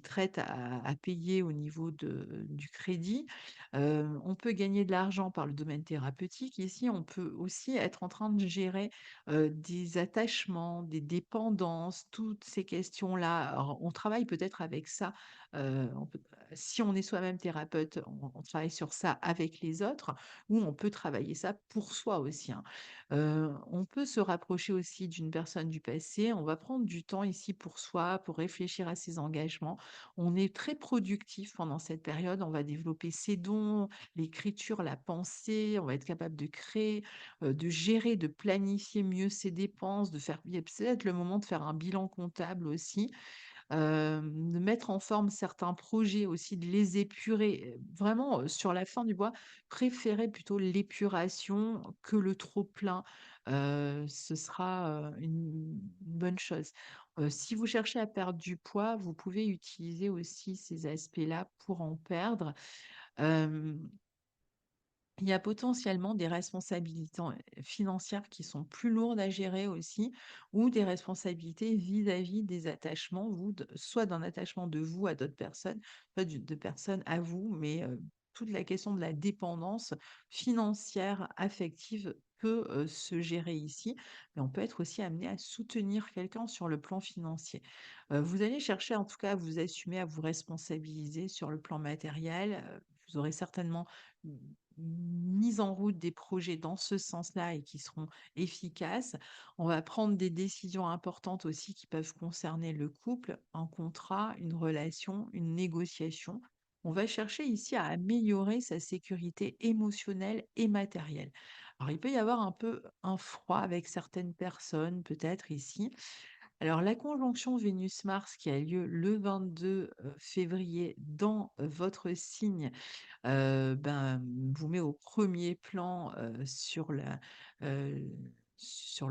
traites à payer au niveau du crédit. On peut gagner de l'argent par le domaine thérapeutique. Ici, on peut aussi être en train de gérer des attachements, des dépendances, toutes ces questions-là. Alors, on travaille peut-être avec ça, si on est soi-même thérapeute, on travaille sur ça avec les autres ou on peut travailler ça pour soi aussi, hein. On peut se rapprocher aussi d'une personne du passé. On va prendre du temps ici pour soi, pour réfléchir à ses engagements. On est très productif pendant cette période. On va développer ses dons, l'écriture, la pensée. On va être capable de créer, de gérer, de planifier mieux ses dépenses, de faire il y a peut-être le moment de faire un bilan comptable aussi, de mettre en forme certains projets aussi, de les épurer. Vraiment, sur la fin du mois, préférez plutôt l'épuration que le trop plein, ce sera, une bonne chose. Si vous cherchez à perdre du poids, vous pouvez utiliser aussi ces aspects-là pour en perdre. Hem Il y a potentiellement des responsabilités financières qui sont plus lourdes à gérer aussi, ou des responsabilités vis-à-vis des attachements, soit d'un attachement de vous à d'autres personnes, soit de personnes à vous, mais toute la question de la dépendance financière, affective peut se gérer ici, mais on peut être aussi amené à soutenir quelqu'un sur le plan financier. Vous allez chercher en tout cas à vous assumer, à vous responsabiliser sur le plan matériel. Vous aurez certainement mise en route des projets dans ce sens-là et qui seront efficaces. On va prendre des décisions importantes aussi qui peuvent concerner le couple, un contrat, une relation, une négociation. On va chercher ici à améliorer sa sécurité émotionnelle et matérielle. Alors, il peut y avoir un peu un froid avec certaines personnes, peut-être ici. Alors, la conjonction Vénus-Mars qui a lieu le 22 février dans votre signe ben, vous met au premier plan, heu, sur le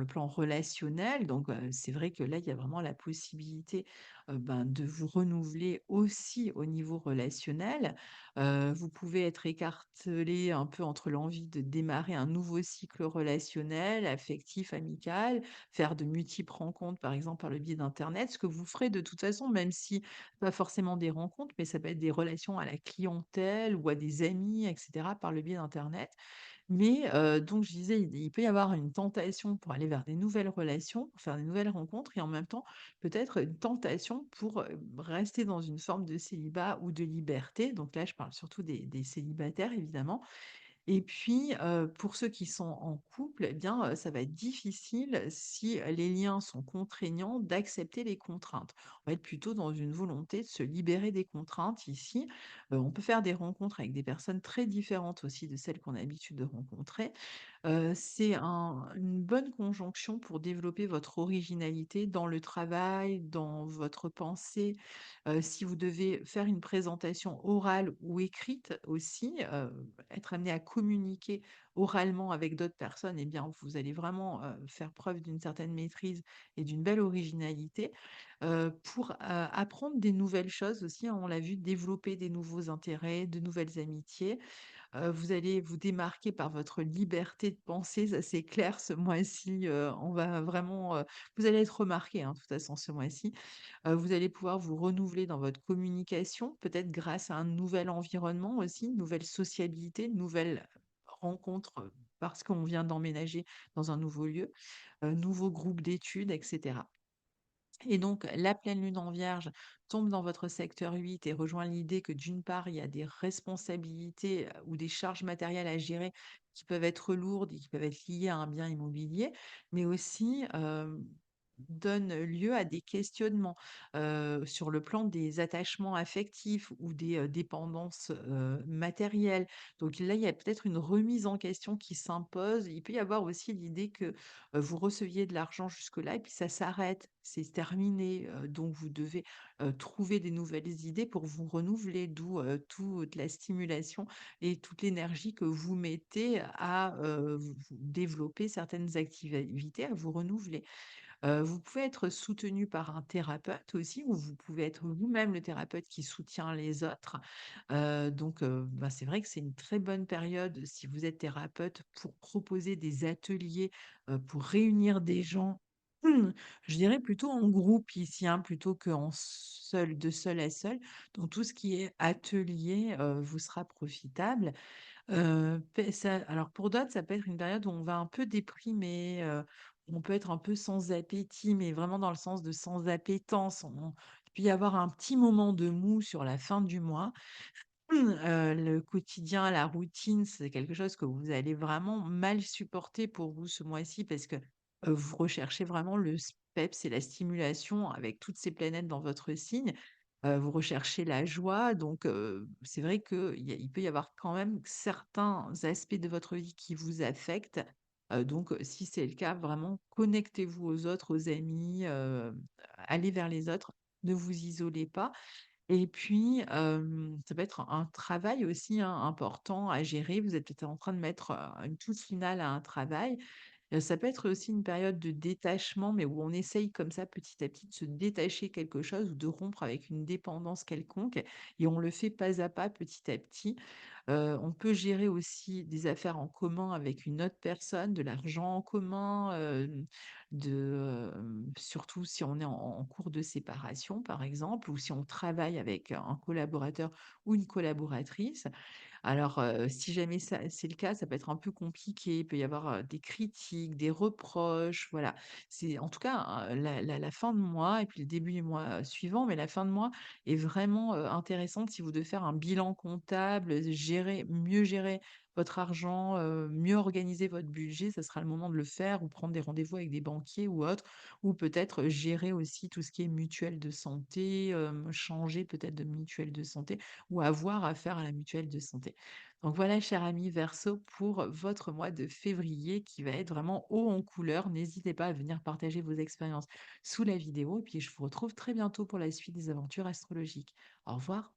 plan relationnel. Donc, c'est vrai que là, il y a vraiment la possibilité, ben, de vous renouveler aussi au niveau relationnel. Vous pouvez être écartelé un peu entre l'envie de démarrer un nouveau cycle relationnel, affectif, amical, faire de multiples rencontres, par exemple, par le biais d'internet, ce que vous ferez de toute façon, même si pas forcément des rencontres, mais ça peut être des relations à la clientèle ou à des amis et cetera par le biais d'internet. Mais donc je disais, il peut y avoir une tentation pour aller vers des nouvelles relations, pour faire des nouvelles rencontres et en même temps, peut-être une tentation pour, rester dans une forme de célibat ou de liberté. Donc là, je parle surtout des célibataires évidemment et puis, pour ceux qui sont en couple et bien, ça va être difficile si les liens sont contraignants d'accepter les contraintes. On va être plutôt dans une volonté de se libérer des contraintes ici. On peut faire des rencontres avec des personnes très différentes aussi de celles qu'on a l'habitude de rencontrer. C'est une bonne conjonction pour développer votre originalité dans le travail, dans votre pensée. Si vous devez faire une présentation orale ou écrite aussi, être amené à communiquer oralement avec d'autres personnes, eh bien, vous allez vraiment, faire preuve d'une certaine maîtrise et d'une belle originalité, pour, apprendre des nouvelles choses aussi, hein, on l'a vu, développer des nouveaux intérêts, de nouvelles amitiés. Vous allez vous démarquer par votre liberté de penser, ça c'est clair ce mois-ci, on va vraiment, vous allez être remarqué, hein, de toute façon ce mois-ci. Vous allez pouvoir vous renouveler dans votre communication, peut-être grâce à un nouvel environnement aussi, une nouvelle sociabilité, une nouvelle rencontre, parce qu'on vient d'emménager dans un nouveau lieu, nouveau groupe d'études et cetera. Et donc, la pleine lune en Vierge tombe dans votre secteur 8 et rejoint l'idée que d'une part, il y a des responsabilités ou des charges matérielles à gérer qui peuvent être lourdes et qui peuvent être liées à un bien immobilier, mais aussi donne lieu à des questionnements sur le plan des attachements affectifs ou des dépendances matérielles. Donc là, il y a peut-être une remise en question qui s'impose. Il peut y avoir aussi l'idée que vous receviez de l'argent jusque-là et puis ça s'arrête, c'est terminé, donc vous devez, trouver des nouvelles idées pour vous renouveler, d'où, toute la stimulation et toute l'énergie que vous mettez à, vous développer certaines activités, à vous renouveler. Vous pouvez être soutenu par un thérapeute aussi ou vous pouvez être vous-même le thérapeute qui soutient les autres. Bah, c'est vrai que c'est une très bonne période si vous êtes thérapeute pour proposer des ateliers, pour réunir des gens, je dirais plutôt en groupe ici, hein, plutôt qu'en seul de seul à seul. Donc tout ce qui est atelier, vous sera profitable. Pé ça alors pour d'autres, ça peut être une période où on va un peu déprimer, on peut être un peu sans appétit, mais vraiment dans le sens de sans appétence. Il peut y avoir un petit moment de mou sur la fin du mois. Le quotidien, la routine, c'est quelque chose que vous allez vraiment mal supporter pour vous ce mois-ci parce que, vous recherchez vraiment le peps et la stimulation avec toutes ces planètes dans votre signe. Vous recherchez la joie donc c'est vrai qu'il peut y avoir quand même certains aspects de votre vie qui vous affectent. Si c'est le cas, vraiment connectez-vous aux autres, aux amis, allez vers les autres, ne vous isolez pas et puis, ça peut être un travail aussi, hein, important à gérer. Vous êtes peut-être en train de mettre, une touche finale à un travail. Ça peut être aussi une période de détachement, mais où on essaye comme ça petit à petit de se détacher quelque chose ou de rompre avec une dépendance quelconque et on le fait pas à pas, petit à petit. On peut gérer aussi des affaires en commun avec une autre personne, de l'argent en commun, surtout si on est en cours de séparation, par exemple, ou si on travaille avec un collaborateur ou une collaboratrice. Alors, si jamais ça c'est le cas, ça peut être un peu compliqué. Il peut y avoir, des critiques, des reproches, voilà. C'est en tout cas, la fin de mois et puis le début du mois, suivant, mais la fin de mois est vraiment, intéressante si vous devez faire un bilan comptable, mieux gérer votre argent, mieux organiser votre budget, ça sera le moment de le faire ou prendre des rendez-vous avec des banquiers ou autres ou peut-être gérer aussi tout ce qui est mutuelle de santé, changer peut-être de mutuelle de santé ou avoir affaire à la mutuelle de santé. Donc voilà, cher ami Verseau, pour votre mois de février qui va être vraiment haut en couleur. N'hésitez pas à venir partager vos expériences sous la vidéo et puis je vous retrouve très bientôt pour la suite des aventures astrologiques. Au revoir.